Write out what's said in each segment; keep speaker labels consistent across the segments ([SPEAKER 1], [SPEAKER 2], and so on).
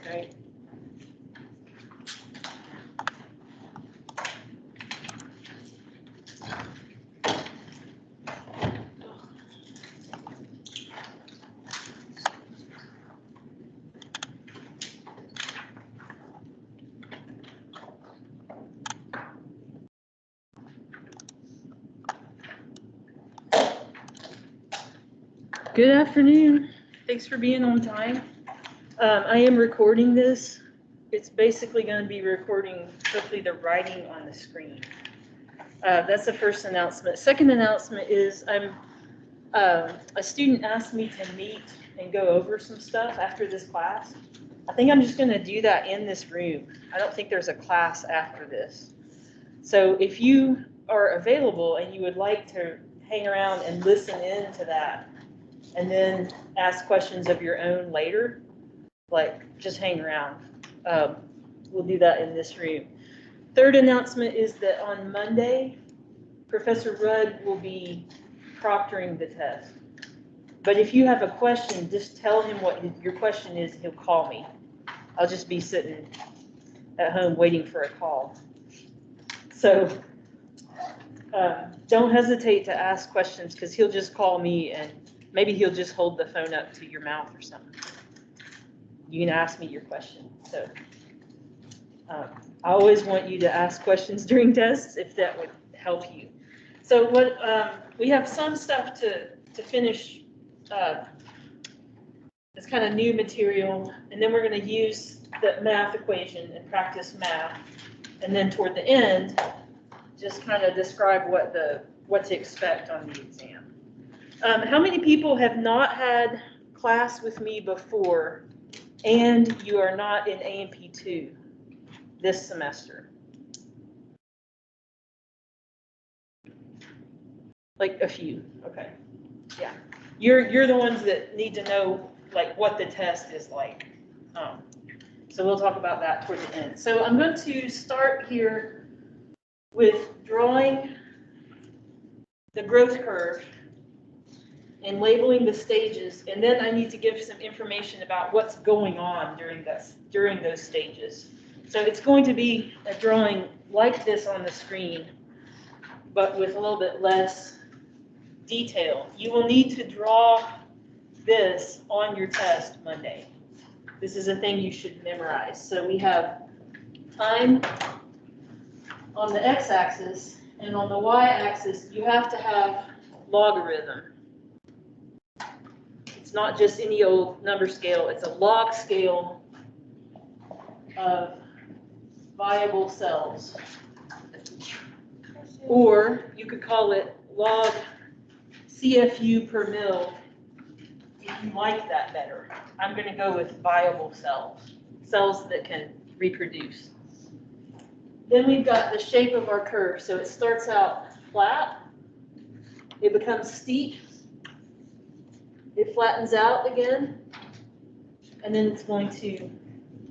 [SPEAKER 1] right? Good afternoon. Thanks for being on time. I am recording this. It's basically going to be recording, hopefully, the writing on the screen. That's the first announcement. Second announcement is a student asked me to meet and go over some stuff after this class. I think I'm just going to do that in this room. I don't think there's a class after this. So if you are available and you would like to hang around and listen in to that, and then ask questions of your own later, like just hang around. We'll do that in this room. Third announcement is that on Monday, Professor Rudd will be proctoring the test. But if you have a question, just tell him what your question is, he'll call me. I'll just be sitting at home waiting for a call. So don't hesitate to ask questions because he'll just call me and maybe he'll just hold the phone up to your mouth or something. You can ask me your question. So I always want you to ask questions during tests if that would help you. So what we have some stuff to finish. It's kind of new material, and then we're going to use the math equation and practice math. And then toward the end, just kind of describe what to expect on the exam. How many people have not had class with me before and you are not in A&P 2 this semester? Like a few, okay. Yeah, you're the ones that need to know like what the test is like. So we'll talk about that toward the end. So I'm going to start here with drawing the growth curve and labeling the stages, and then I need to give some information about what's going on during those stages. So it's going to be a drawing like this on the screen, but with a little bit less detail. You will need to draw this on your test Monday. This is a thing you should memorize. So we have time on the x-axis, and on the y-axis, you have to have logarithm. It's not just any old number scale, it's a log scale of viable cells. Or you could call it log CFU per mil if you like that better. I'm going to go with viable cells, cells that can reproduce. Then we've got the shape of our curve. So it starts out flat, it becomes steep, it flattens out again, and then it's going to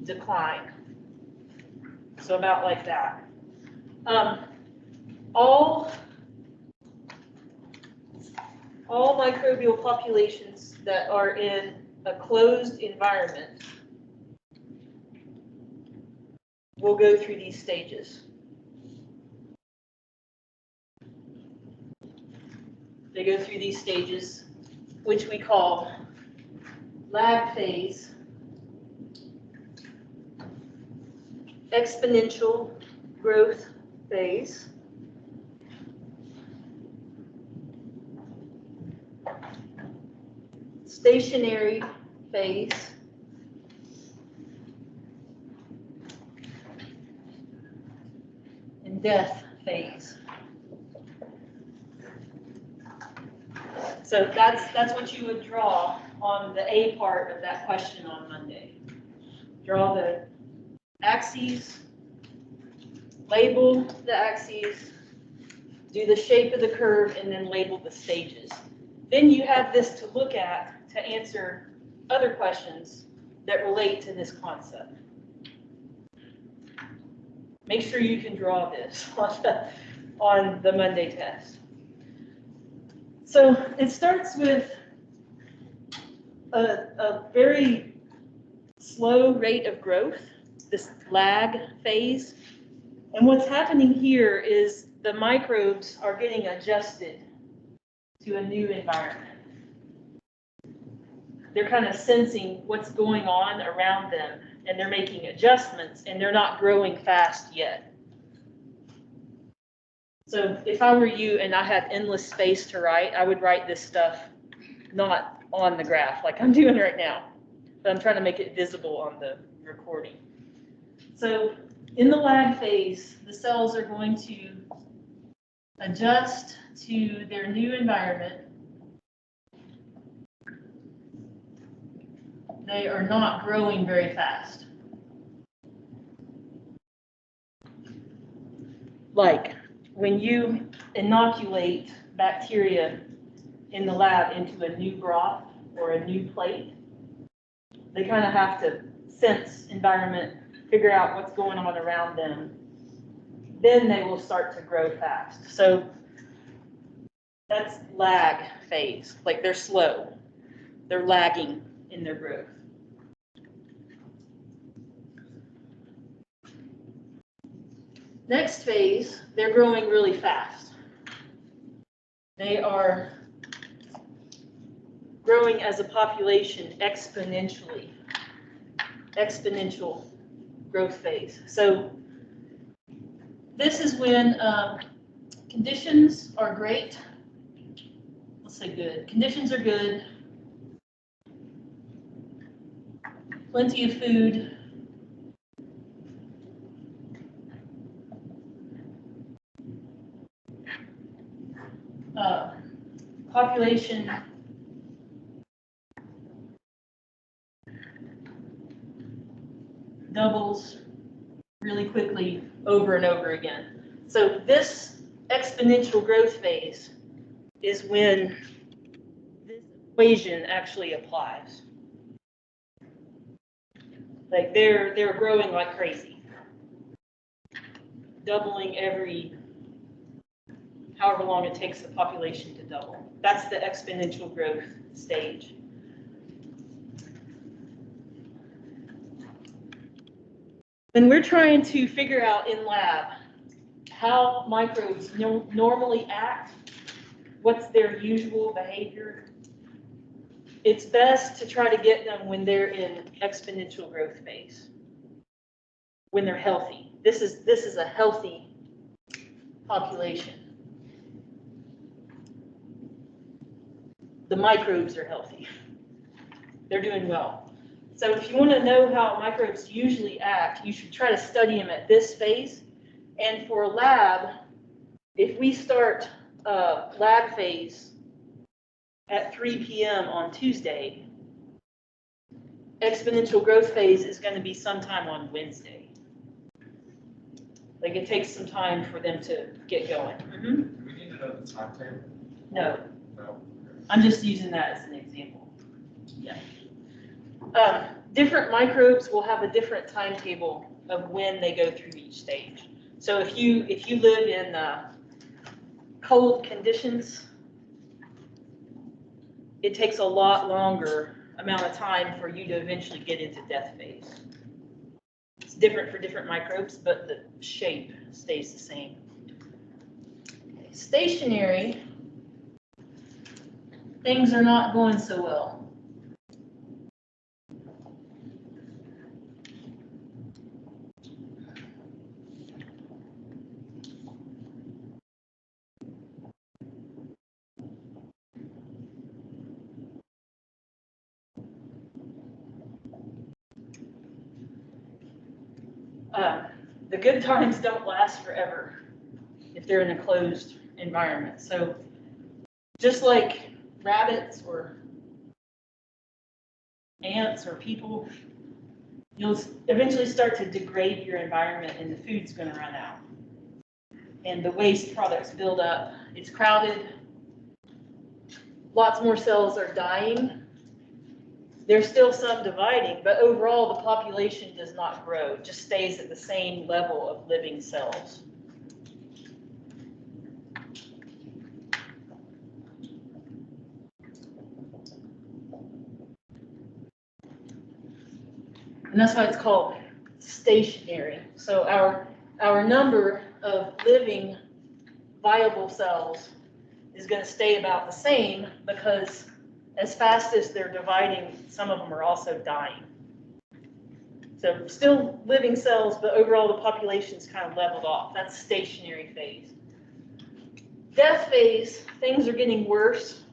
[SPEAKER 1] decline. So about like that. All microbial populations that are in a closed environment will go through these stages. They go through these stages, which we call lag phase, exponential growth phase, stationary phase, and death phase. So that's what you would draw on the A part of that question on Monday. Draw the axes, label the axes, do the shape of the curve, and then label the stages. Then you have this to look at to answer other questions that relate to this concept. Make sure you can draw this on the Monday test. So it starts with a very slow rate of growth, this lag phase. And what's happening here is the microbes are getting adjusted to a new environment. They're kind of sensing what's going on around them, and they're making adjustments, and they're not growing fast yet. So if I were you and I had endless space to write, I would write this stuff not on the graph like I'm doing right now, but I'm trying to make it visible on the recording. So in the lag phase, the cells are going to adjust to their new environment. They are not growing very fast. Like when you inoculate bacteria in the lab into a new broth or a new plate, they kind of have to sense environment, figure out what's going on around them. Then they will start to grow fast. So that's lag phase. Like they're slow. They're lagging in their growth. Next phase, they're growing really fast. They are growing as a population exponentially. Exponential growth phase. So this is when conditions are great. Let's say good. Conditions are good. Plenty of food. Population doubles really quickly over and over again. So this exponential growth phase is when this equation actually applies. Like they're growing like crazy, doubling every however long it takes the population to double. That's the exponential growth stage. And we're trying to figure out in lab how microbes normally act, what's their usual behavior. It's best to try to get them when they're in exponential growth phase, when they're healthy. This is a healthy population. The microbes are healthy. They're doing well. So if you want to know how microbes usually act, you should try to study them at this phase. And for lab, if we start lab phase at 3 p.m. on Tuesday, exponential growth phase is going to be sometime on Wednesday. Like it takes some time for them to get going. Mm-hmm.
[SPEAKER 2] Do we need to know the timetable?
[SPEAKER 1] No.
[SPEAKER 2] No.
[SPEAKER 1] I'm just using that as an example. Yeah. Different microbes will have a different timetable of when they go through each stage. So if you live in cold conditions, it takes a lot longer amount of time for you to eventually get into death phase. It's different for different microbes, but the shape stays the same. Okay. Stationary, things are not going so well. The good times don't last forever if they're in a closed environment. So just like rabbits or ants or people, you'll eventually start to degrade your environment and the food's going to run out. And the waste products build up. It's crowded. Lots more cells are dying. There's still some dividing, but overall the population does not grow. It just stays at the same level of living cells. And that's why it's called stationary. So our number of living viable cells is going to stay about the same, because as fast as they're dividing, some of them are also dying. So still living cells, but overall the population's kind of leveled off. That's stationary phase. Death phase, things are getting worse.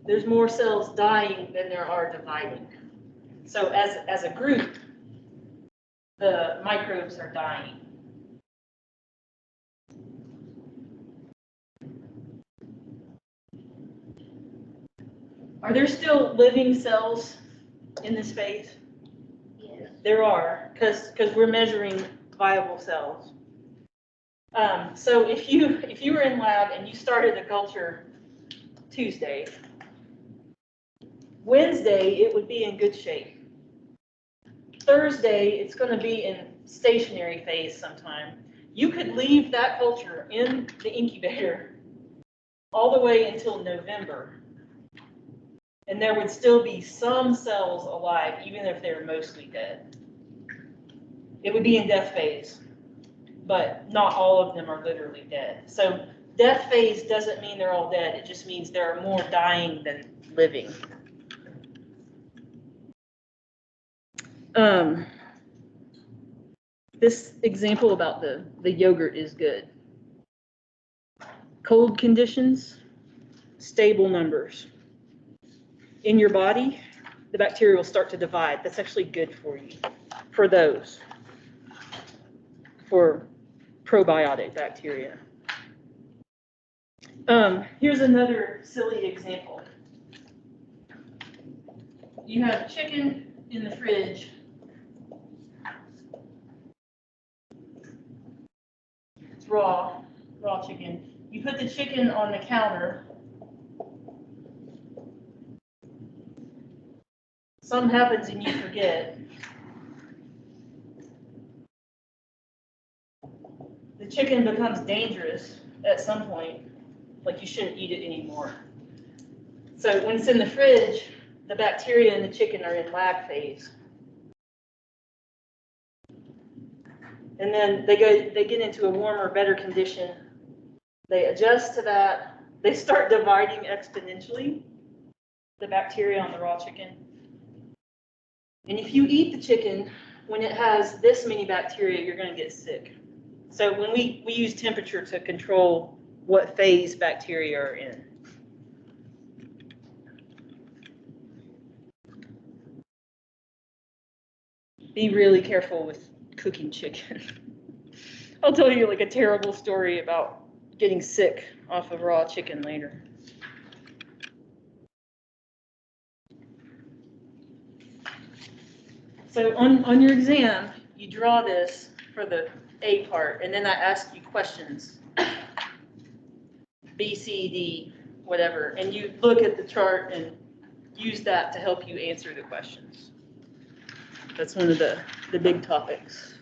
[SPEAKER 1] There's more cells dying than there are dividing. So as a group, the microbes are dying. Are there still living cells in this phase?
[SPEAKER 2] Yes.
[SPEAKER 1] There are, because we're measuring viable cells. So if you were in lab and you started the culture Tuesday, Wednesday it would be in good shape. Thursday it's going to be in stationary phase sometime. You could leave that culture in the incubator all the way until November, and there would still be some cells alive, even if they were mostly dead. It would be in death phase, but not all of them are literally dead. So death phase doesn't mean they're all dead. It just means there are more dying than living. This example about the yogurt is good. Cold conditions, stable numbers. In your body, the bacteria will start to divide. That's actually good for you, for those, for probiotic bacteria. Here's another silly example. You have chicken in the fridge. It's raw chicken. You put the chicken on the counter. Something happens and you forget. The chicken becomes dangerous at some point, like you shouldn't eat it anymore. So when it's in the fridge, the bacteria in the chicken are in lag phase. And then they get into a warmer, better condition. They adjust to that. They start dividing exponentially, the bacteria on the raw chicken. And if you eat the chicken, when it has this many bacteria, you're going to get sick. So when we use temperature to control what phase bacteria are in. Be really careful with cooking chicken. I'll tell you like a terrible story about getting sick off of raw chicken later. So on your exam, you draw this for the A part, and then I ask you questions. B, C, D, whatever, and you look at the chart and use that to help you answer the questions. That's one of the big topics.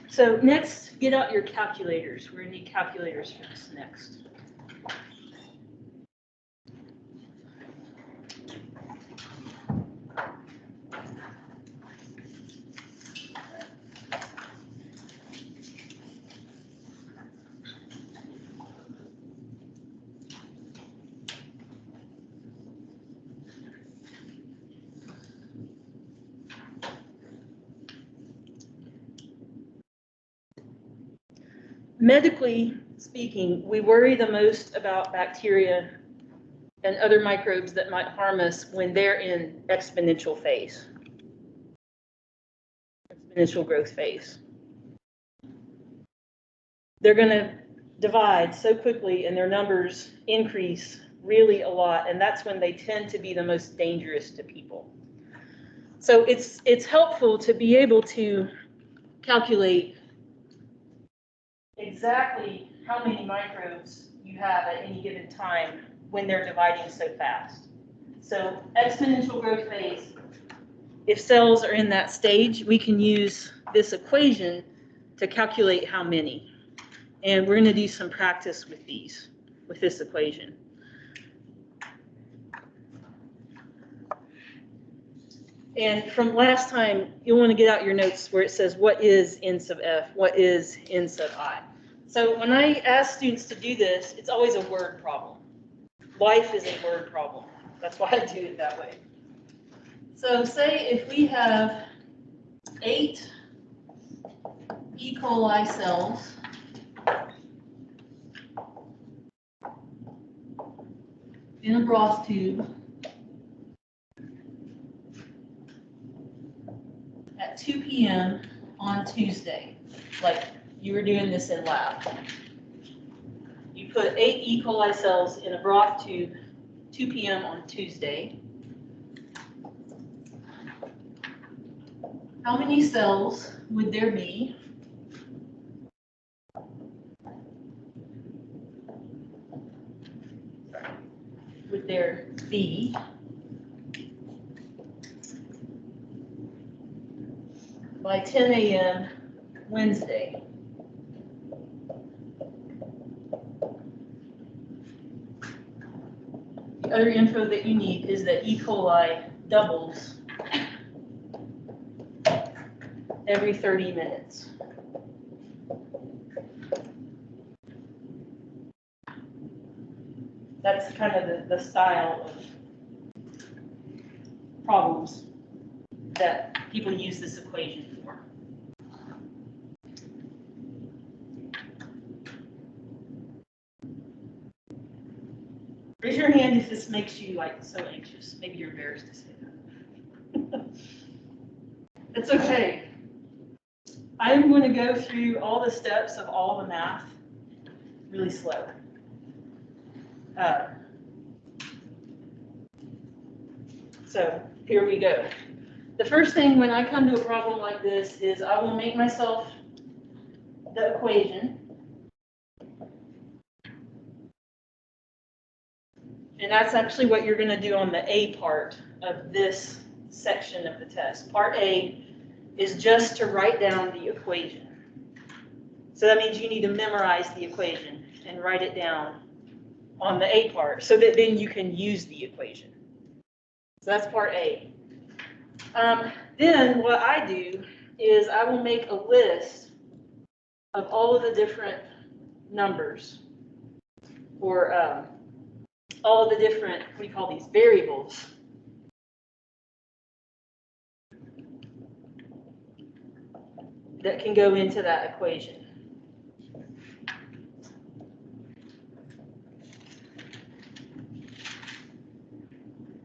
[SPEAKER 1] So next, get out your calculators. We're going to need calculators for this next. Medically speaking, we worry the most about bacteria and other microbes that might harm us when they're in exponential phase, exponential growth phase. They're going to divide so quickly and their numbers increase really a lot, and that's when they tend to be the most dangerous to people. So it's helpful to be able to calculate exactly how many microbes you have at any given time when they're dividing so fast. So exponential growth phase, if cells are in that stage, we can use this equation to calculate how many. And we're going to do some practice with this equation. And from last time, you'll want to get out your notes where it says, what is n sub f? What is n sub I? So when I ask students to do this, it's always a word problem. Life is a word problem. That's why I do it that way. So say if we have 8 E. coli cells in a broth tube at 2 p.m. on Tuesday, like you were doing this in lab. You put 8 E. coli cells in a broth tube 2 p.m. on Tuesday. How many cells would there be by 10 a.m. Wednesday? The other info that you need is that E. coli doubles every 30 minutes. That's kind of the style of problems that people use this equation for. Raise your hand if this makes you like so anxious. Maybe you're embarrassed to say that. It's okay. I'm going to go through all the steps of all the math really slow. So here we go. The first thing when I come to a problem like this is I will make myself the equation. And that's actually what you're going to do on the A part of this section of the test. Part A is just to write down the equation. So that means you need to memorize the equation and write it down on the A part so that then you can use the equation. So that's part A. Then what I do is I will make a list of all of the different numbers, or all of the different, what do you call these, variables that can go into that equation.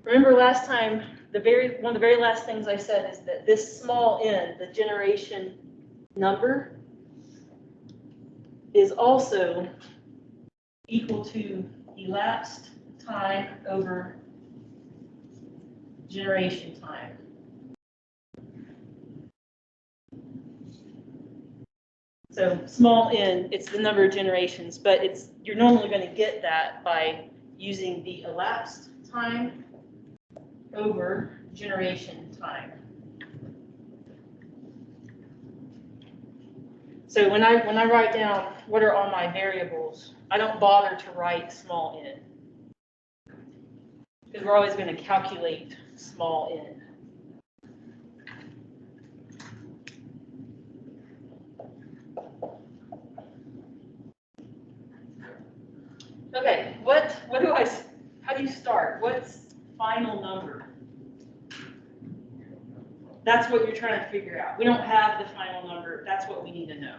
[SPEAKER 1] Remember last time, one of the very last things I said is that this small n, the generation number, is also equal to elapsed time over generation time. So small n, it's the number of generations, but you're normally going to get that by using the elapsed time over generation time. So when I write down what are all my variables, I don't bother to write small n, because we're always going to calculate small n. Okay, how do you start? What's final number? That's what you're trying to figure out. We don't have the final number. That's what we need to know.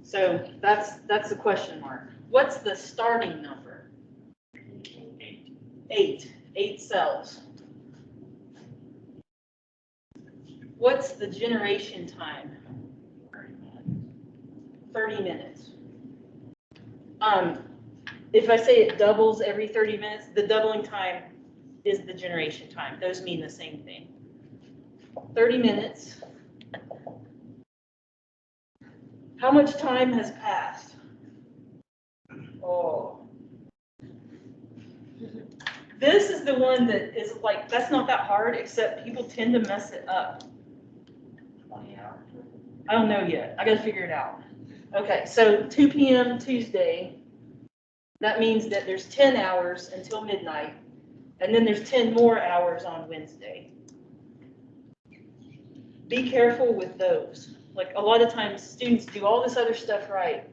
[SPEAKER 1] So that's the question mark. What's the starting number? 8. 8 cells. What's the generation time? 30 minutes. If I say it doubles every 30 minutes, the doubling time is the generation time. Those mean the same thing. 30 minutes. How much time has passed? Oh. This is the one that is like, that's not that hard, except people tend to mess it up.
[SPEAKER 2] 20 hours.
[SPEAKER 1] I don't know yet. I gotta figure it out. Okay, so 2 p.m. Tuesday, that means that there's 10 hours until midnight, and then there's 10 more hours on Wednesday. Be careful with those. Like a lot of times students do all this other stuff right,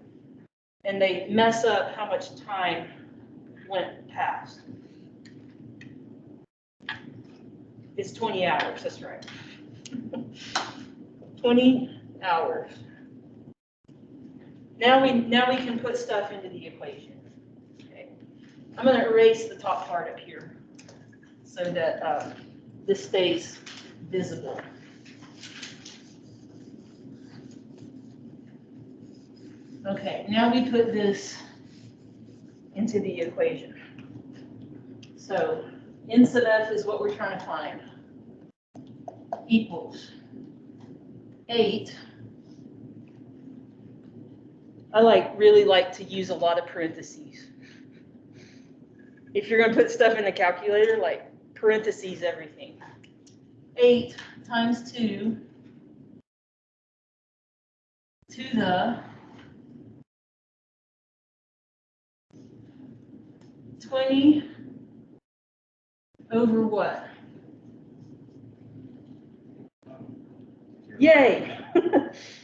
[SPEAKER 1] and they mess up how much time went past. It's 20 hours, that's right. 20 hours. Now we can put stuff into the equation. Okay. I'm going to erase the top part up here so that this stays visible. Okay, now we put this into the equation. So N sub F is what we're trying to find. Equals 8. I really like to use a lot of parentheses. If you're going to put stuff in the calculator, like parentheses everything. 8 times 2 to the 20 over what? Yay!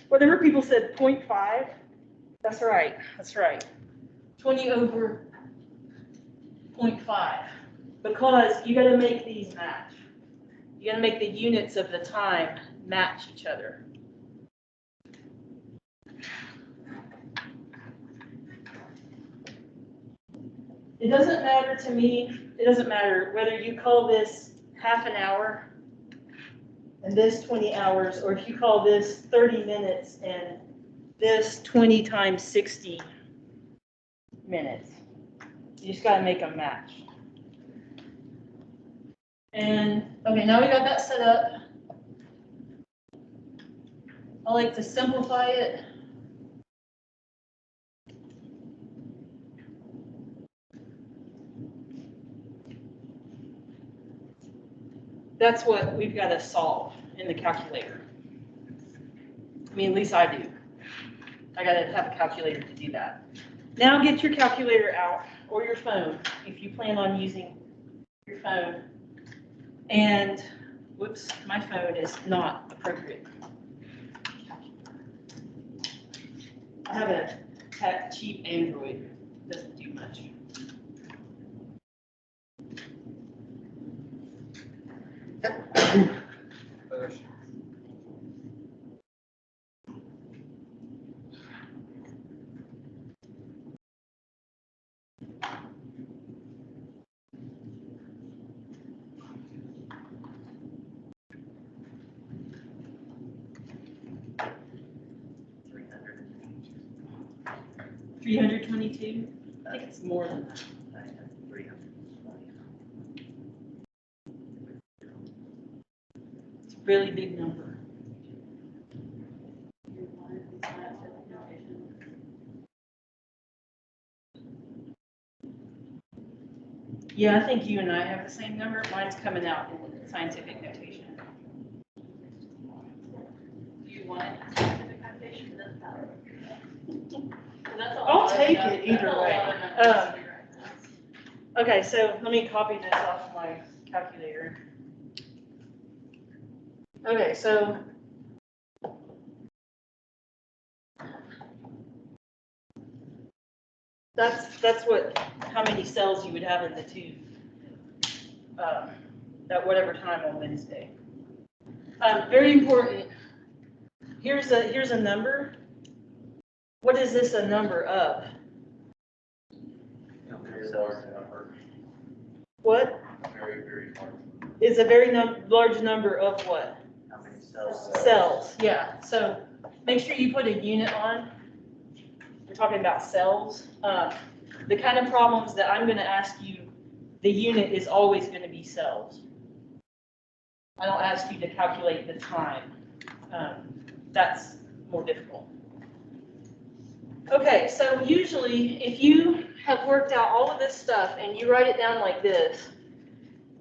[SPEAKER 1] Whatever people said, 0.5. That's right. That's right. 20 over 0.5. Because you got to make these match. You got to make the units of the time match each other. It doesn't matter to me. It doesn't matter whether you call this half an hour and this 20 hours, or if you call this 30 minutes and this 20 times 60 minutes. You just got to make them match. And, okay, now we got that set up. I like to simplify it. That's what we've got to solve in the calculator. I mean, at least I do. I got to have a calculator to do that. Now get your calculator out, or your phone, if you plan on using your phone. And, whoops, my phone is not appropriate. I have a cheap Android. Doesn't do much. $322? I think it's more than that. It's a really big number. Yeah, I think you and I have the same number. Mine's coming out in scientific notation. Do you want scientific notation? I'll take it either way. Okay, so let me copy this off my calculator. Okay, so that's how many cells you would have in the tube at whatever time on Wednesday. Very important. Here's a number. What is this a number of?
[SPEAKER 2] Very large number.
[SPEAKER 1] What?
[SPEAKER 2] Very, very large.
[SPEAKER 1] Is a very large number of what?
[SPEAKER 2] How many cells?
[SPEAKER 1] Cells, yeah. So make sure you put a unit on. We're talking about cells. The kind of problems that I'm going to ask you, the unit is always going to be cells. I don't ask you to calculate the time. That's more difficult. Okay, so usually if you have worked out all of this stuff and you write it down like this,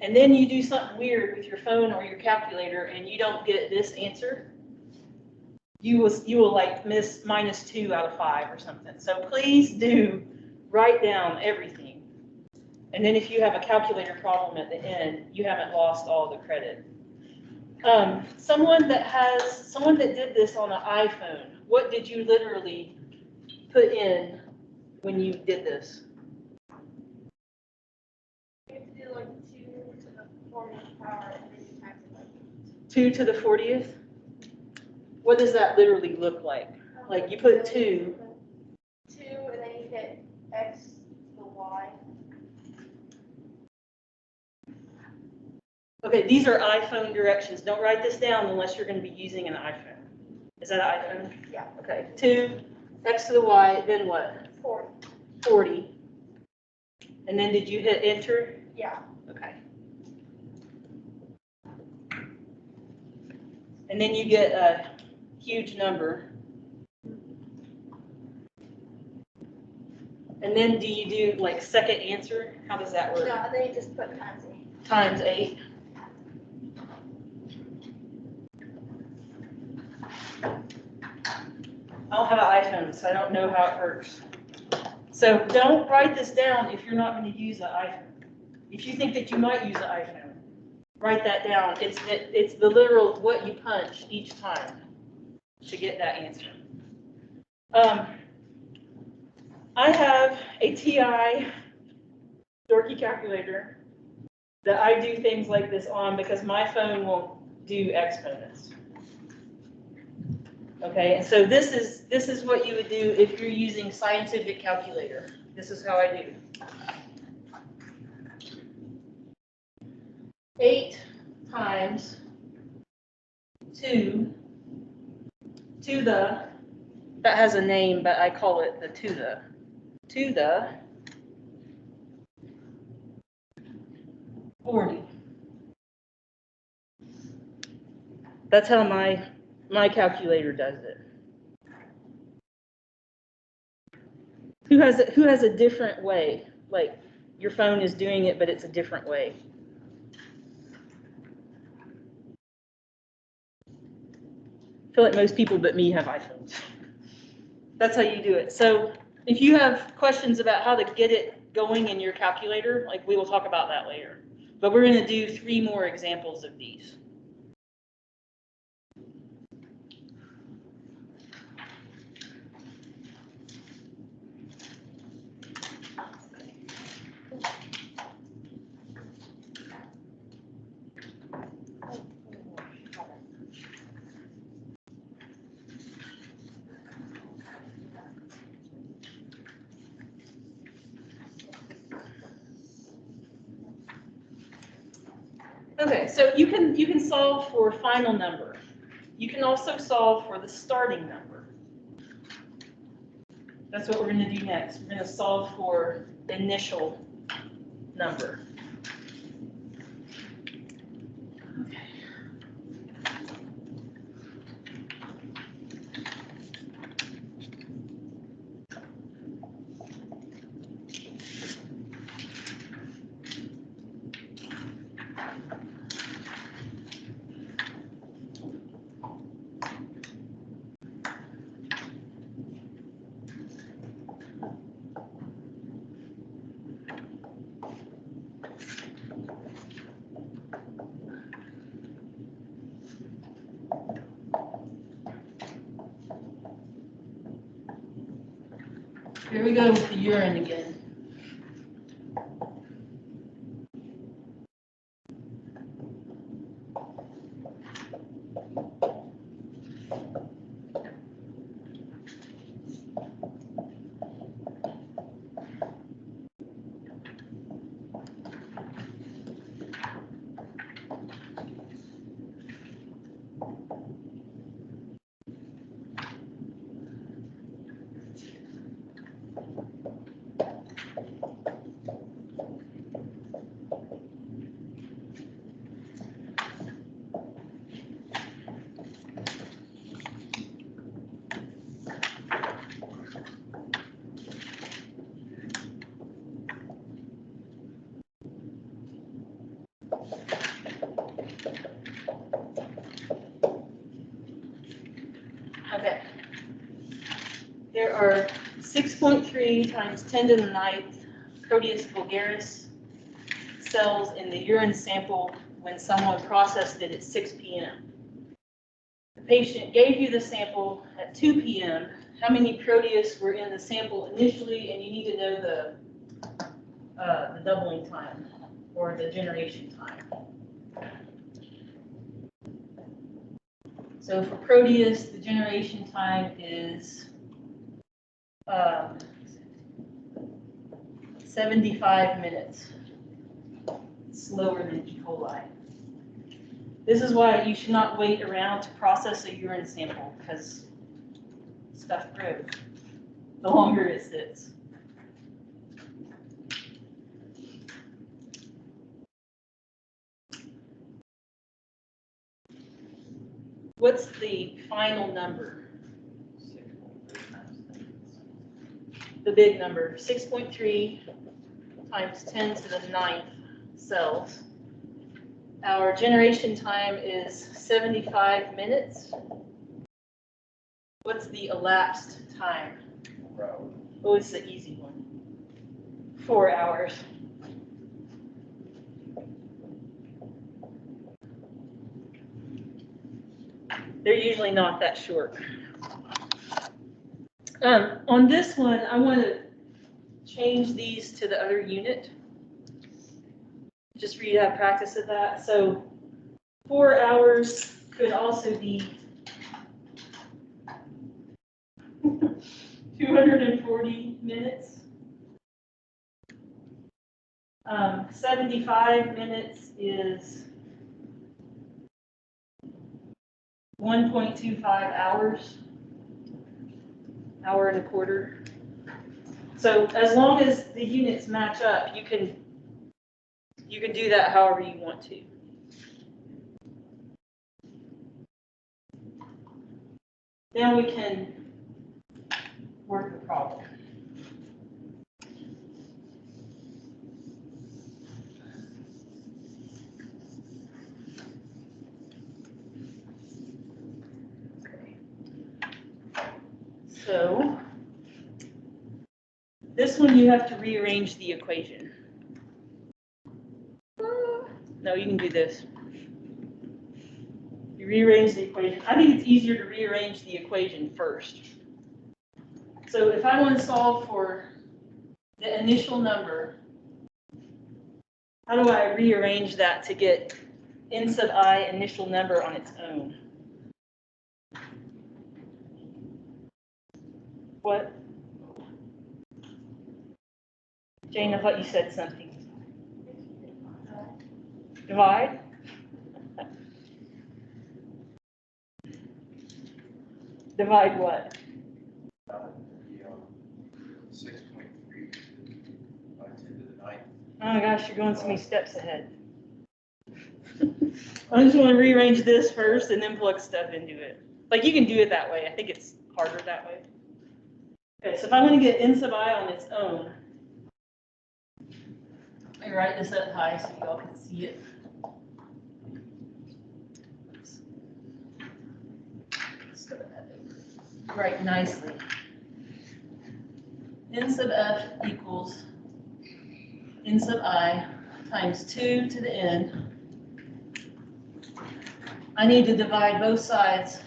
[SPEAKER 1] and then you do something weird with your phone or your calculator and you don't get this answer, you will like miss -2 out of 5 or something. So please do write down everything. And then if you have a calculator problem at the end, you haven't lost all the credit. Someone that did this on an iPhone, what did you literally put in when you did this?
[SPEAKER 3] You have to do like 2 to the 40th power and then you times it by 8.
[SPEAKER 1] 2 to the 40th? What does that literally look like? Like you put 2.
[SPEAKER 3] 2 and then you hit x to the y.
[SPEAKER 1] Okay, these are iPhone directions. Don't write this down unless you're going to be using an iPhone. Is that an iPhone?
[SPEAKER 3] Yeah.
[SPEAKER 1] Okay, 2, x to the y, then what?
[SPEAKER 3] 40.
[SPEAKER 1] 40. And then did you hit enter?
[SPEAKER 3] Yeah.
[SPEAKER 1] Okay. And then you get a huge number. And then do you do like second answer? How does that work?
[SPEAKER 3] No, and then you just put times 8.
[SPEAKER 1] Times 8. I don't have an iPhone, so I don't know how it works. So don't write this down if you're not going to use an iPhone. If you think that you might use an iPhone, write that down. It's the literal what you punch each time to get that answer. I have a TI dorky calculator that I do things like this on because my phone won't do exponents. Okay, and so this is what you would do if you're using scientific calculator. This is how I do. 8 times 2 to the, that has a name, but I call it the to the 40. That's how my calculator does it. Who has a different way? Like your phone is doing it, but it's a different way. I feel like most people but me have iPhones. That's how you do it. So if you have questions about how to get it going in your calculator, like we will talk about that later. But we're going to do 3 more examples of these. Okay, so you can solve for final number. You can also solve for the starting number. That's what we're going to do next. We're going to solve for the initial number. Okay. Here we go with the urine again. are 6.3 times 10 to the ninth Proteus vulgaris cells in the urine sample when someone processed it at 6 p.m. The patient gave you the sample at 2 p.m. How many Proteus were in the sample initially, and you need to know the doubling time or the generation time. So for Proteus, the generation time is 75 minutes. It's slower than E. coli. This is why you should not wait around to process a urine sample, because stuff grows the longer it sits. What's the final number?
[SPEAKER 2] 6.3 times 10.
[SPEAKER 1] The big number, 6.3 times 10 to the ninth cells. Our generation time is 75 minutes. What's the elapsed time?
[SPEAKER 2] Row.
[SPEAKER 1] Oh, it's the easy one. 4 hours. They're usually not that short. On this one, I want to change these to the other unit, just for you to have practice of that. So 4 hours could also be 240 minutes. 75 minutes is 1.25 hours, hour and a quarter. So as long as the units match up, you can do that however you want to. Then we can work the problem. Okay. So this one you have to rearrange the equation. No, you can do this. You rearrange the equation. I think it's easier to rearrange the equation first. So if I want to solve for the initial number, how do I rearrange that to get n sub I initial number on its own? What? Jane, I thought you said something. Divide? Divide what?
[SPEAKER 2] 6.3 by 10 to the 9th.
[SPEAKER 1] Oh my gosh, you're going so many steps ahead. I just want to rearrange this first and then plug stuff into it. Like you can do it that way. I think it's harder that way. Okay, so if I want to get n sub I on its own, I write this up high so you all can see it. Write nicely. N sub f equals n sub I times 2 to the n. I need to divide both sides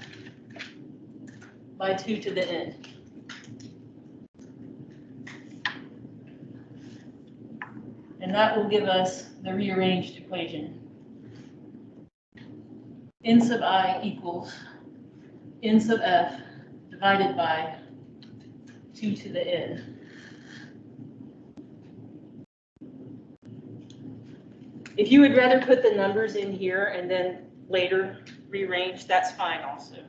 [SPEAKER 1] by 2 to the n. And that will give us the rearranged equation. N sub I equals n sub f divided by 2 to the n. If you would rather put the numbers in here and then later rearrange, that's fine also.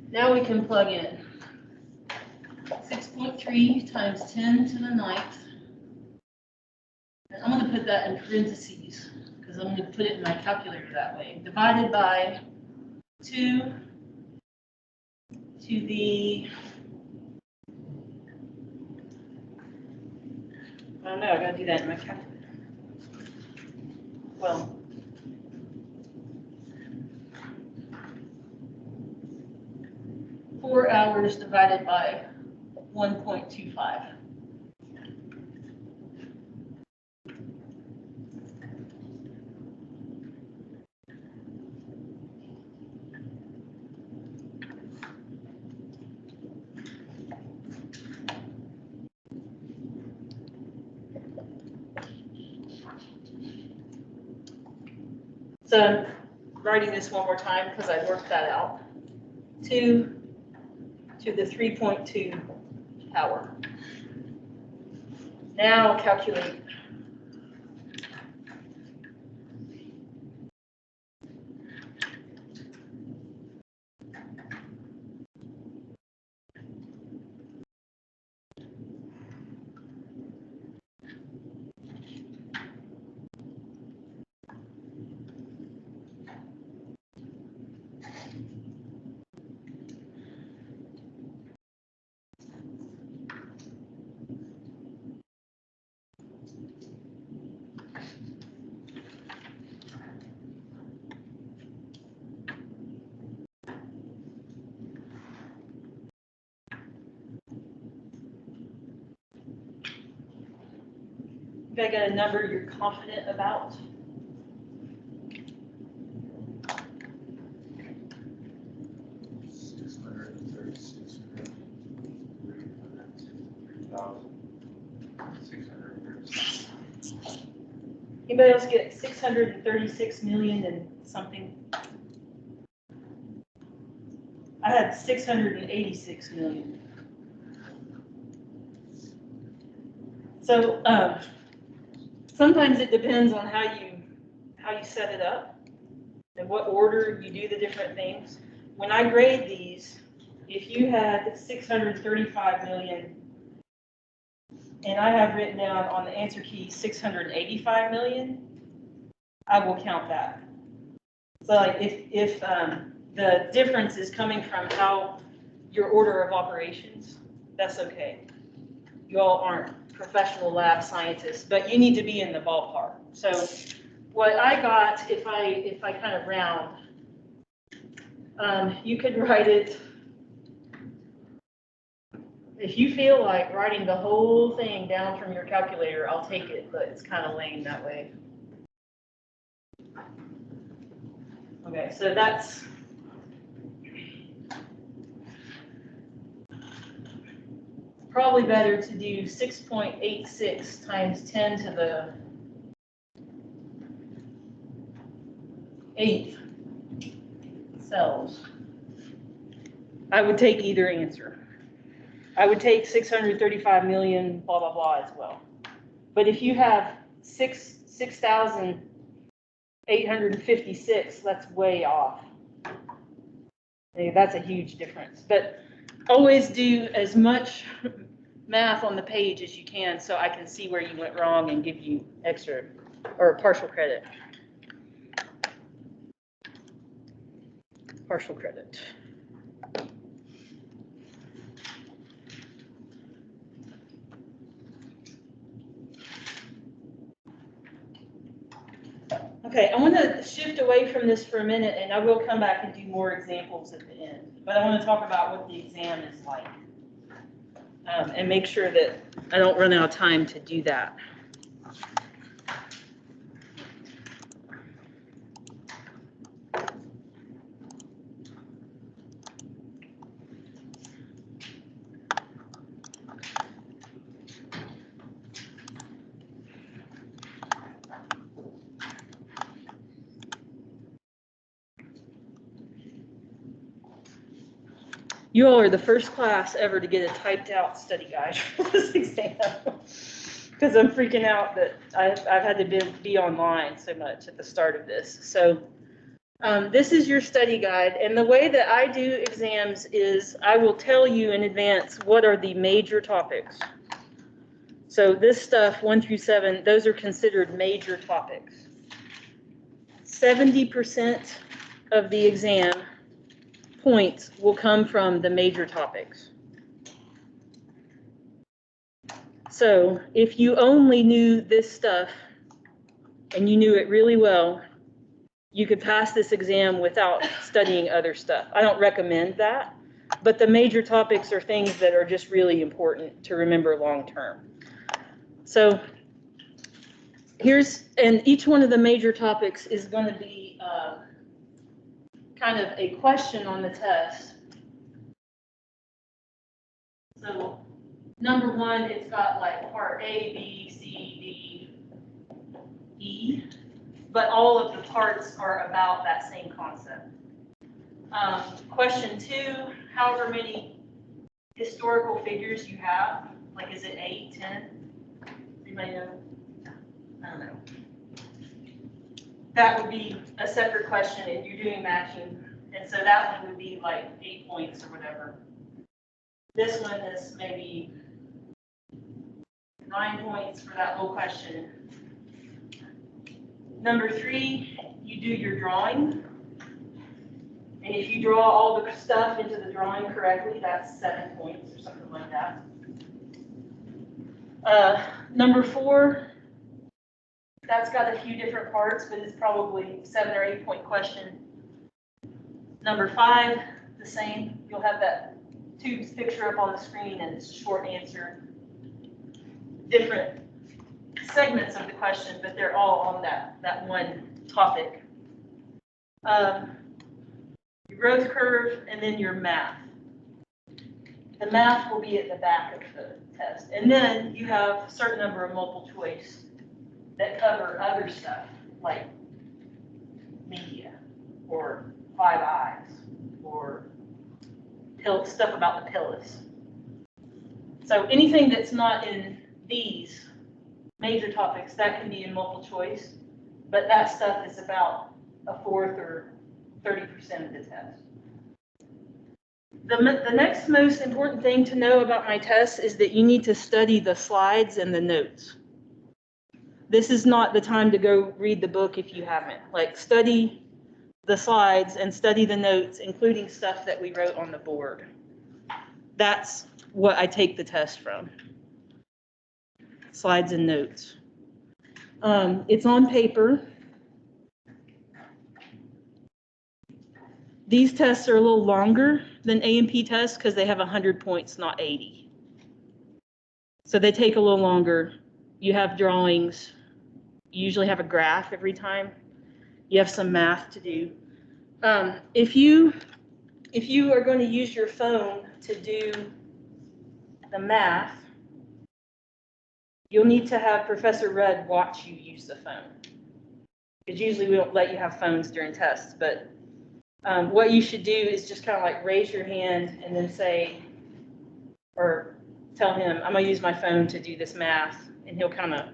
[SPEAKER 1] Now we can plug in 6.3 times 10 to the 9th. And I'm going to put that in parentheses because I'm going to put it in my calculator that way. Divided by 2 to the, oh no, I got to do that in my calculator. Well, 4 hours divided by 1.25. So I'm writing this one more time because I worked that out. 2 to the 3.2 power. Now calculate. You gotta get a number you're confident about. Anybody else get 636 million and something? I had 686 million. So sometimes it depends on how you set it up and what order you do the different things. When I grade these, if you had 635 million and I have written down on the answer key 685 million, I will count that. So like if the difference is coming from how your order of operations, that's okay. You all aren't professional lab scientists, but you need to be in the ballpark. So what I got, if I kind of round, you could write it, if you feel like writing the whole thing down from your calculator, I'll take it, but it's kind of lame that way. Okay, so that's probably better to do 6.86 times 10 to the 8th cells. I would take either answer. I would take 635 million, blah, blah, blah as well. But if you have 6,856, that's way off. That's a huge difference. But always do as much math on the page as you can so I can see where you went wrong and give you extra or partial credit. Partial credit. Okay, I want to shift away from this for a minute, and I will come back and do more examples at the end. But I want to talk about what the exam is like and make sure that I don't run out of time to do that. You all are the first class ever to get a typed out study guide for this exam because I'm freaking out that I've had to be online so much at the start of this. So this is your study guide, and the way that I do exams is I will tell you in advance what are the major topics. So this stuff 1 through 7, those are considered major topics. 70% of the exam points will come from the major topics. So if you only knew this stuff and you knew it really well, you could pass this exam without studying other stuff. I don't recommend that, but the major topics are things that are just really important to remember long term. So and each one of the major topics is going to be kind of a question on the test. So number one, it's got like part A, B, C, D, E, but all of the parts are about that same concept. Question two, however many historical figures you have, like is it 8, 10? Anybody know? I don't know. That would be a separate question if you're doing matching. And so that one would be like 8 points or whatever. This one is maybe 9 points for that whole question. Number 3, you do your drawing. And if you draw all the stuff into the drawing correctly, that's 7 points or something like that. Number 4, that's got a few different parts, but it's probably 7 or 8 point question. Number 5, the same. You'll have that tubes picture up on the screen and it's a short answer. Different segments of the question, but they're all on that one topic. Your growth curve and then your math. The math will be at the back of the test. And then you have a certain number of multiple choice that cover other stuff like media or 5 eyes or stuff about the pills. So anything that's not in these major topics, that can be in multiple choice, but that stuff is about a fourth or 30% of the test. The next most important thing to know about my test is that you need to study the slides and the notes. This is not the time to go read the book if you haven't. Like, study the slides and study the notes, including stuff that we wrote on the board. That's what I take the test from. Slides and notes. It's on paper. These tests are a little longer than A&P tests because they have 100 points, not 80. So they take a little longer. You have drawings. You usually have a graph every time. You have some math to do. If you are going to use your phone to do the math, you'll need to have Professor Rudd watch you use the phone. Because usually we don't let you have phones during tests, but what you should do is just kind of like raise your hand and then say, or tell him, I'm going to use my phone to do this math, and he'll kind of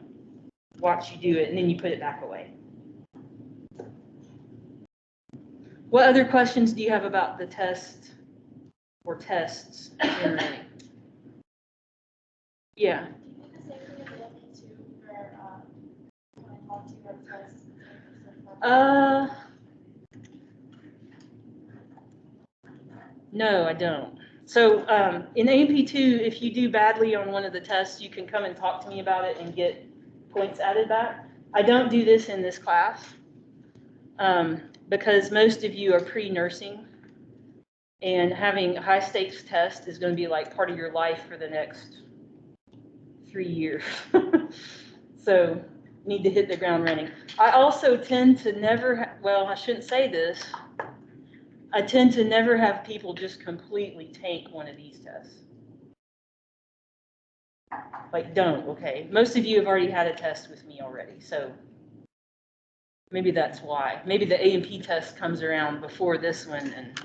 [SPEAKER 1] watch you do it, and then you put it back away. What other questions do you have about the test or tests generally? Yeah. No, I don't. So in AP2, if you do badly on one of the tests, you can come and talk to me about it and get points added back. I don't do this in this class because most of you are pre-nursing, and having a high stakes test is going to be like part of your life for the next 3 years. So need to hit the ground running. I also tend to never, well, I shouldn't say this. I tend to never have people just completely tank one of these tests. Like, don't, okay. Most of you have already had a test with me already, so maybe that's why. Maybe the A&P test comes around before this one, and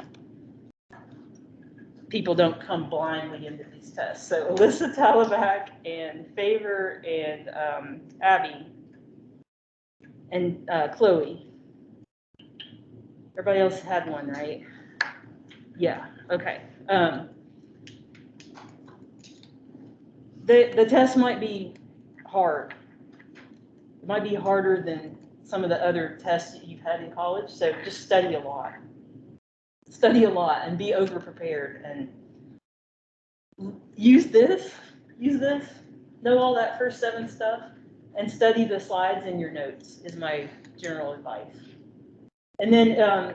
[SPEAKER 1] people don't come blindly into these tests. So Alyssa Talabak and Favor and Abby and Chloe. Everybody else had one, right? Yeah, okay. The test might be hard. It might be harder than some of the other tests that you've had in college, so just study a lot. Study a lot and be over-prepared and use this, know all that first 7 stuff, and study the slides in your notes is my general advice. And then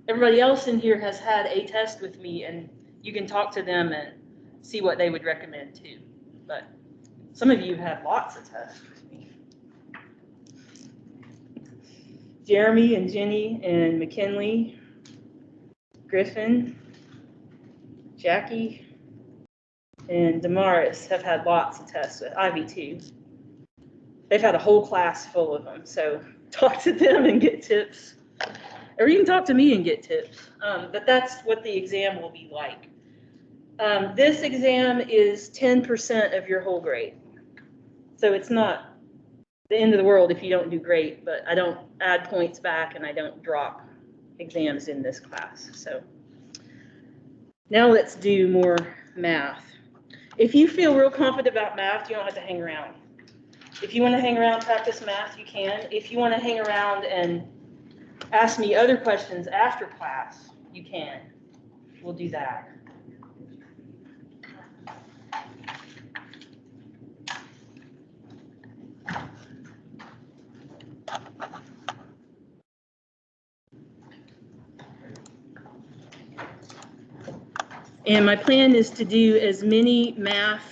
[SPEAKER 1] everybody else in here has had a test with me, and you can talk to them and see what they would recommend too. But some of you have lots of tests with me. Jeremy and Jenny and McKinley, Griffin, Jackie, and Damaris have had lots of tests with Ivy too. They've had a whole class full of them, so talk to them and get tips. Or you can talk to me and get tips, but that's what the exam will be like. This exam is 10% of your whole grade. So it's not the end of the world if you don't do great, but I don't add points back and I don't drop exams in this class. So now let's do more math. If you feel real confident about math, you don't have to hang around. If you want to hang around, practice math, you can. If you want to hang around and ask me other questions after class, you can. We'll do that. And my plan is to do as many math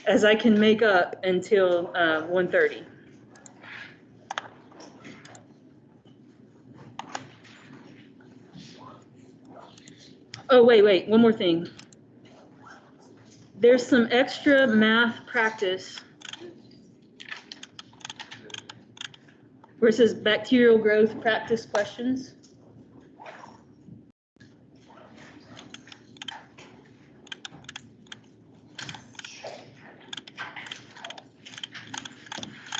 [SPEAKER 1] as I can make up until 1:30. Oh, wait, one more thing. There's some extra math practice where it says bacterial growth practice questions.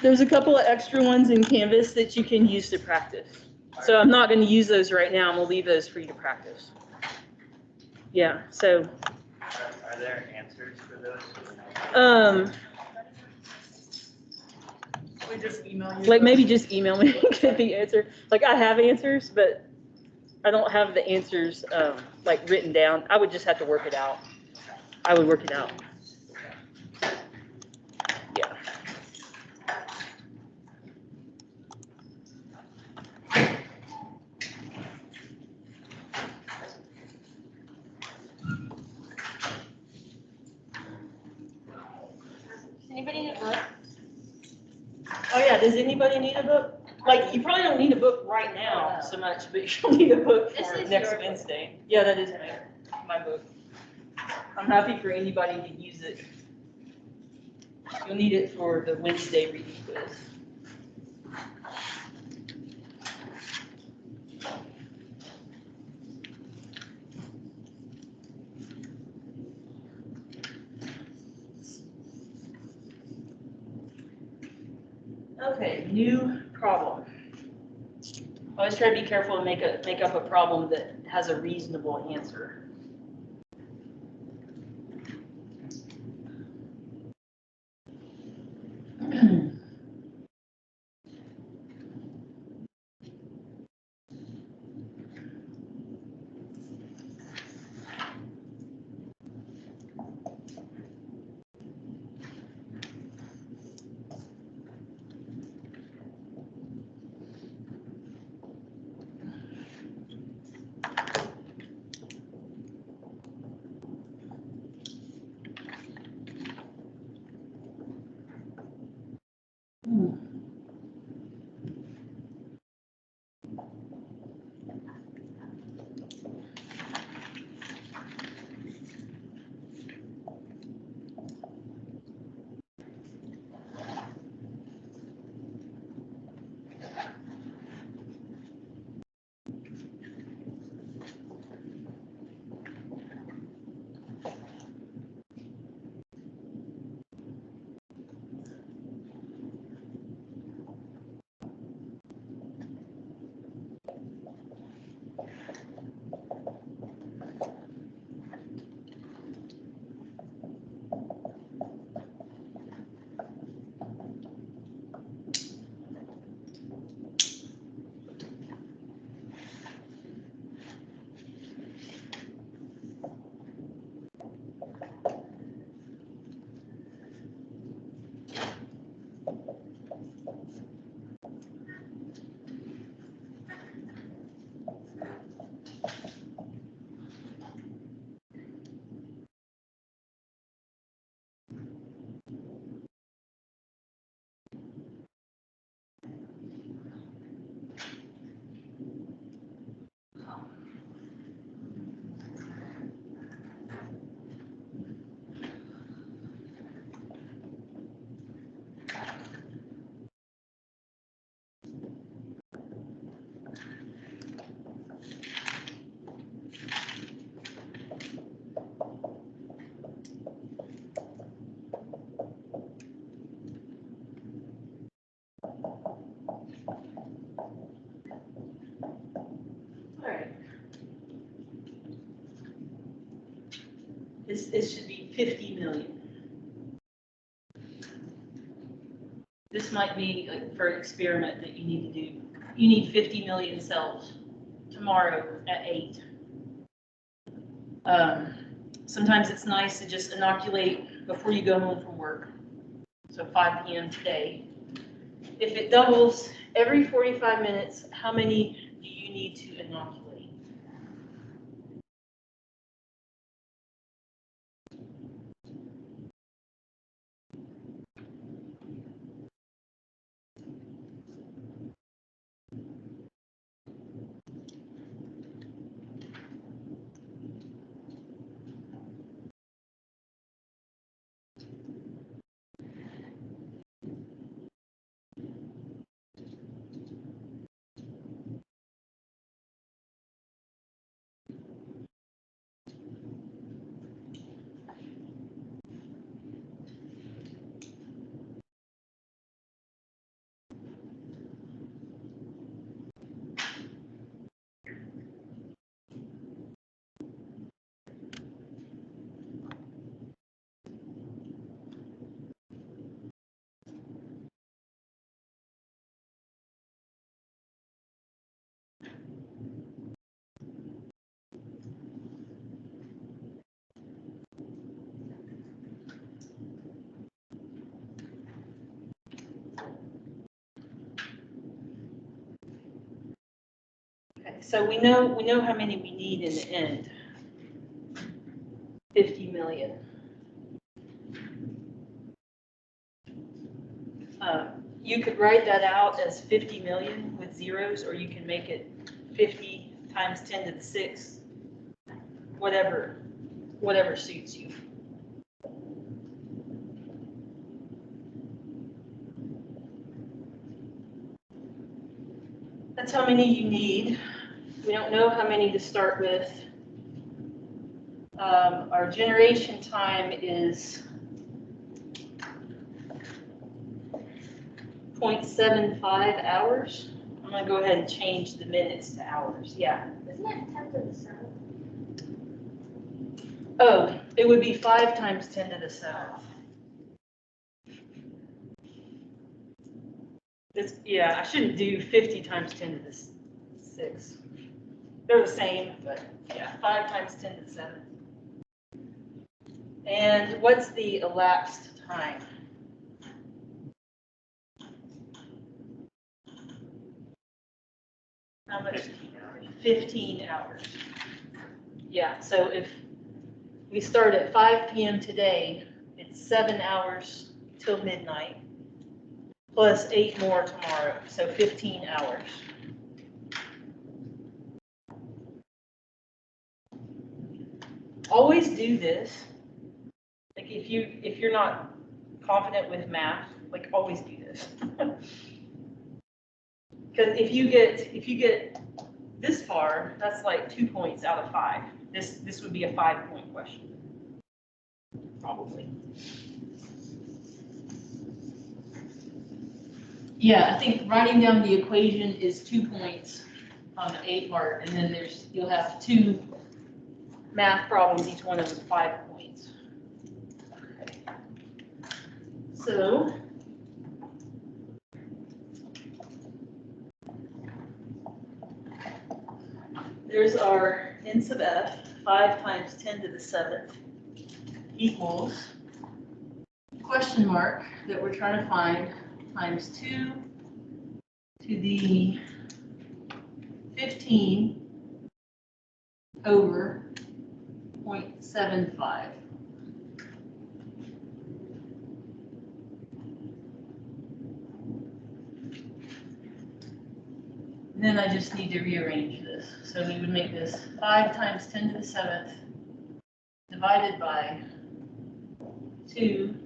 [SPEAKER 1] There's a couple of extra ones in Canvas that you can use to practice. So I'm not going to use those right now. I'm going to leave those for you to practice. Yeah, so.
[SPEAKER 2] Are there answers for those?
[SPEAKER 4] We just email you.
[SPEAKER 1] Like maybe just email me and get the answer. Like I have answers, but I don't have the answers like written down. I would just have to work it out. I would work it out. Yeah.
[SPEAKER 3] Does anybody need a book?
[SPEAKER 1] Oh yeah, does anybody need a book? Like, you probably don't need a book right now so much, but you'll need a book
[SPEAKER 3] This
[SPEAKER 1] for
[SPEAKER 3] is
[SPEAKER 1] next
[SPEAKER 3] your book.
[SPEAKER 1] Wednesday. Yeah, that is my book. I'm happy for anybody to use it. You'll need it for the Wednesday reading quiz. Okay, new problem. Always try to be careful and make up a problem that has a reasonable answer. It should be 50 million. This might be like for an experiment that you need to do. You need 50 million cells tomorrow at 8. Sometimes it's nice to just inoculate before you go home from work. So 5 p.m. today. If it doubles every 45 minutes, how many do you need to inoculate? Okay, so we know how many we need in the end. 50 million. You could write that out as 50 million with zeros, or you can make it 50 times 10 to the 6, whatever suits you. That's how many you need. We don't know how many to start with. Our generation time is 0.75 hours. I'm going to go ahead and change the minutes to hours. Yeah.
[SPEAKER 3] Isn't it 10 to the 7th?
[SPEAKER 1] Oh, it would be 5 times 10 to the 7th. Yeah, I shouldn't do 50 times 10 to the 6. They're the same, but yeah, 5 times 10 to the 7th. And what's the elapsed time? How much? 15 hours. Yeah, so if we start at 5 p.m. today, it's 7 hours till midnight, plus 8 more tomorrow, so 15 hours. Always do this. Like if you're not confident with math, like always do this. Because if you get this far, that's like 2 points out of 5. This would be a 5-point question, probably. Yeah, I think writing down the equation is 2 points on the A part, and then you'll have 2 math problems, each one of them 5 points. Okay. So there's our n sub f, 5 times 10 to the 7th equals question mark that we're trying to find times 2 to the 15 over 0.75. And then I just need to rearrange this. So we would make this 5 times 10 to the 7th divided by 2.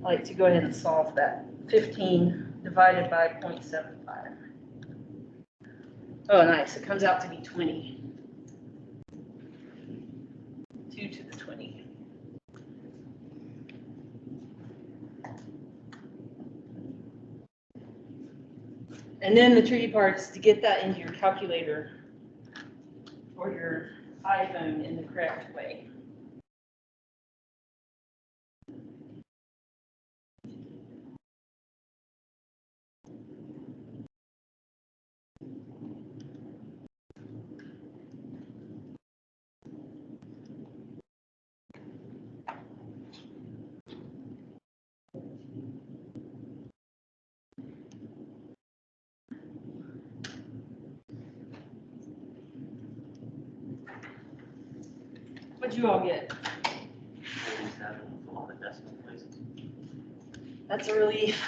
[SPEAKER 1] I like to go ahead and solve that. 15 divided by 0.75. Oh, nice. It comes out to be 20. 2 to the 20. And then the tricky part is to get that into your calculator or your iPhone in the correct way. What'd you all get?
[SPEAKER 5] 47 with a lot of decimal places.
[SPEAKER 1] That's a relief.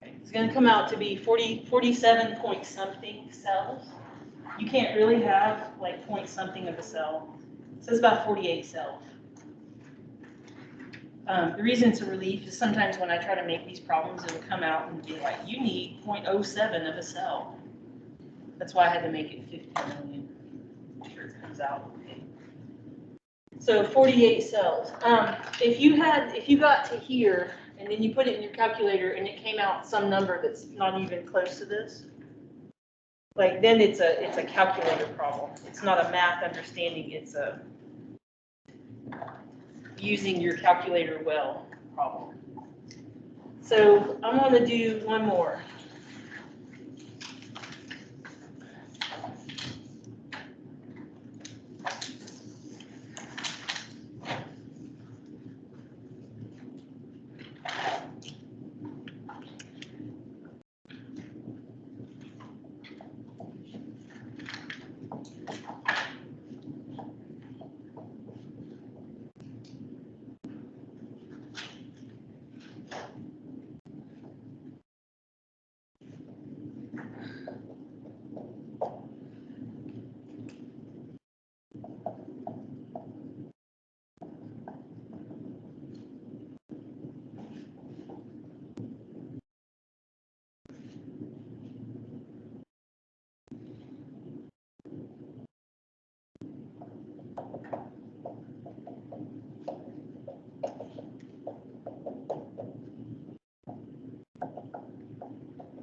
[SPEAKER 1] It's going to come out to be 47 point something cells. You can't really have like point something of a cell. It says about 48 cells. The reason it's a relief is sometimes when I try to make these problems, it'll come out and be like, you need 0.07 of a cell. That's why I had to make it 50 million. Make sure it comes out okay. So 48 cells. If you got to here and then you put it in your calculator and it came out some number that's not even close to this, like then it's a calculator problem. It's not a math understanding. It's a using your calculator well problem. So I'm going to do one more.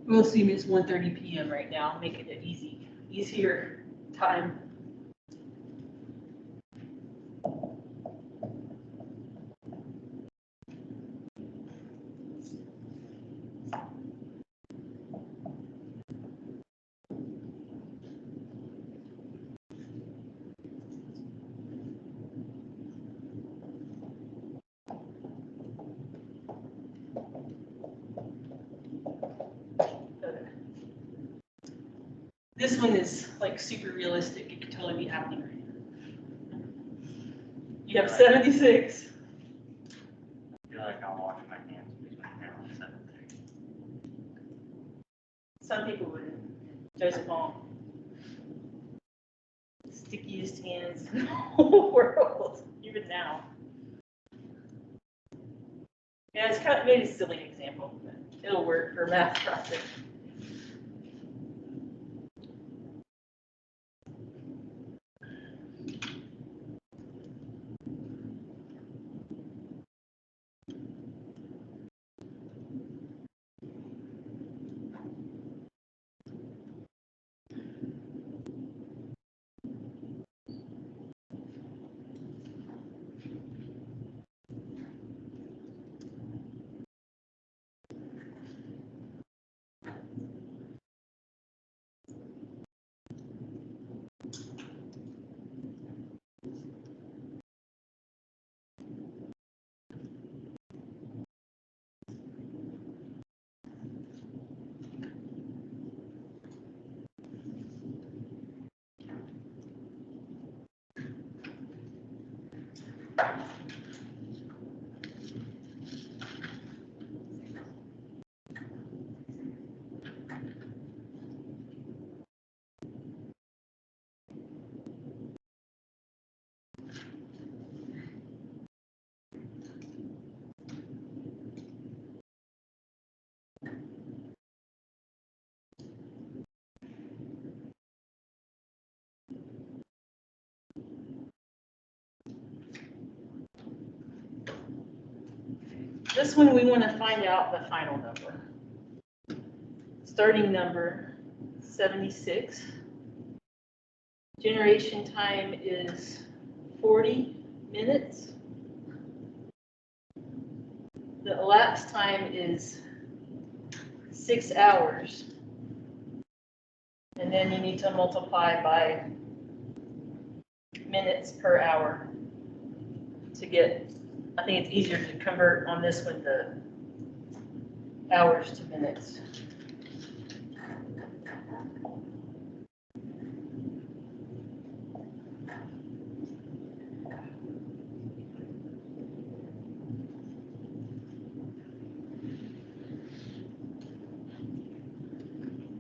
[SPEAKER 1] We'll assume it's 1:30 p.m. right now, make it an easier time. This one is like super realistic. It could totally be happening right now. You have 76.
[SPEAKER 5] I feel like I'm washing my hands because my hair on 7:30.
[SPEAKER 1] Some people wouldn't. Joseph Long. Stickiest hands in the whole world, even now. Yeah, it's kind of maybe a silly example, but it'll work for math project. This one, we want to find out the final number. Starting number, 76. Generation time is 40 minutes. The elapsed time is 6 hours. And then you need to multiply by minutes per hour to get, I think it's easier to convert on this one, the hours to minutes.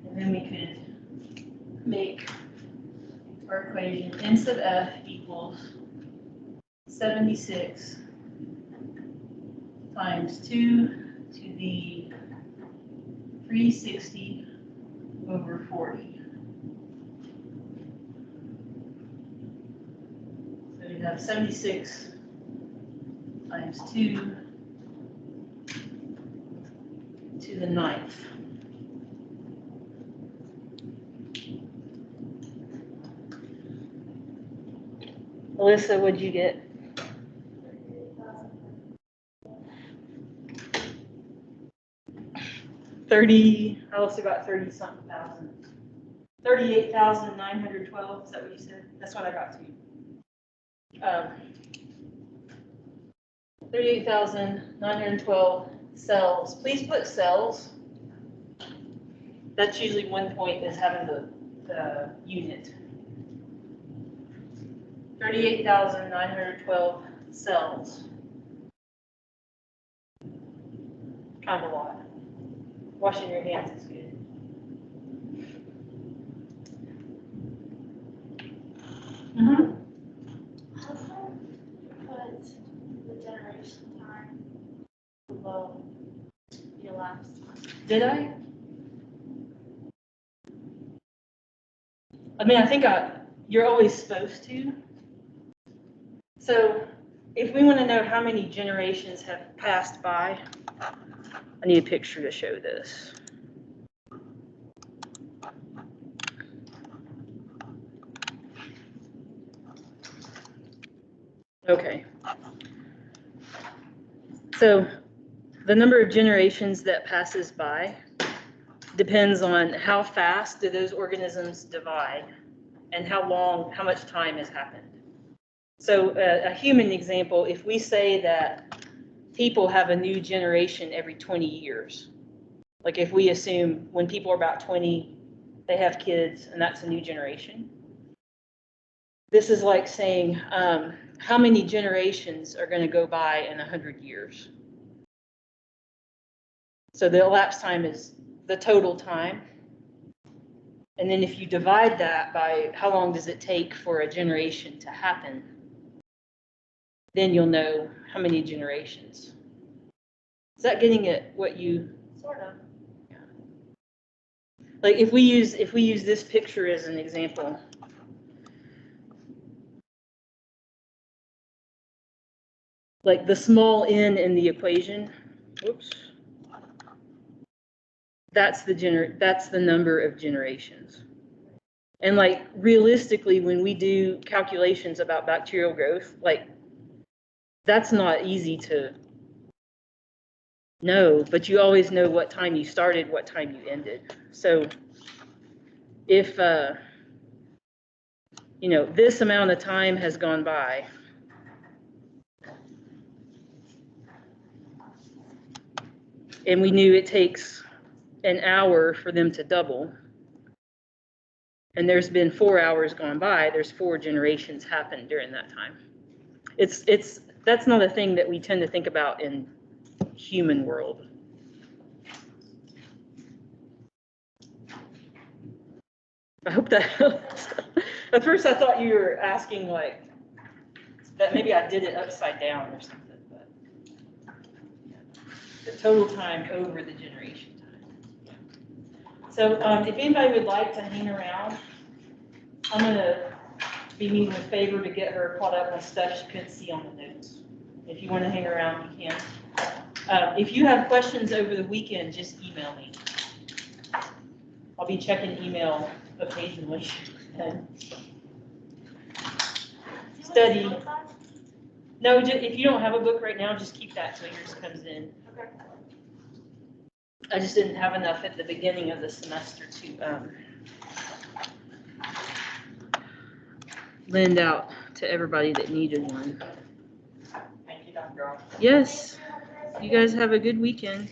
[SPEAKER 1] And then we could make our equation n sub f equals 76 times 2 to the 360 over 40. So you have 76 times 2 to the 9th. Alyssa, what'd you get? 30, I also got 30-something thousand. 38,912, is that what you said? That's what I got to. 38,912 cells. Please put cells. That's usually one point is having the unit. 38,912 cells. Kind of a lot. Washing your hands is good. Mm-hmm.
[SPEAKER 3] Also, put the generation time below the elapsed time.
[SPEAKER 1] Did I? I mean, I think you're always supposed to. So if we want to know how many generations have passed by, I need a picture to show this. Okay. So the number of generations that passes by depends on how fast do those organisms divide and how much time has happened. So a human example, if we say that people have a new generation every 20 years, like if we assume when people are about 20, they have kids and that's a new generation. This is like saying how many generations are going to go by in 100 years. So the elapsed time is the total time. And then if you divide that by how long does it take for a generation to happen, then you'll know how many generations. Is that getting at what you?
[SPEAKER 3] Sort of.
[SPEAKER 1] Yeah. Like if we use this picture as an example. Like the small n in the equation, whoops. That's the number of generations. And like realistically, when we do calculations about bacterial growth, like that's not easy to know, but you always know what time you started, what time you ended. So if, this amount of time has gone by, and we knew it takes an hour for them to double, and there's been 4 hours gone by, there's 4 generations happened during that time. That's not a thing that we tend to think about in human world. I hope that helps. At first I thought you were asking like that maybe I did it upside down or something, but the total time over the generation time. So if anybody would like to hang around, I'm going to be needing a favor to get her caught up on stuff she couldn't see on the notes. If you want to hang around, you can. If you have questions over the weekend, just email me. I'll be checking email occasionally. And study. No, if you don't have a book right now, just keep that till yours comes in.
[SPEAKER 3] Okay.
[SPEAKER 1] I just didn't have enough at the beginning of the semester to lend out to everybody that needed one.
[SPEAKER 5] Thank you, Dr. Girl.
[SPEAKER 1] Yes, you guys have a good weekend.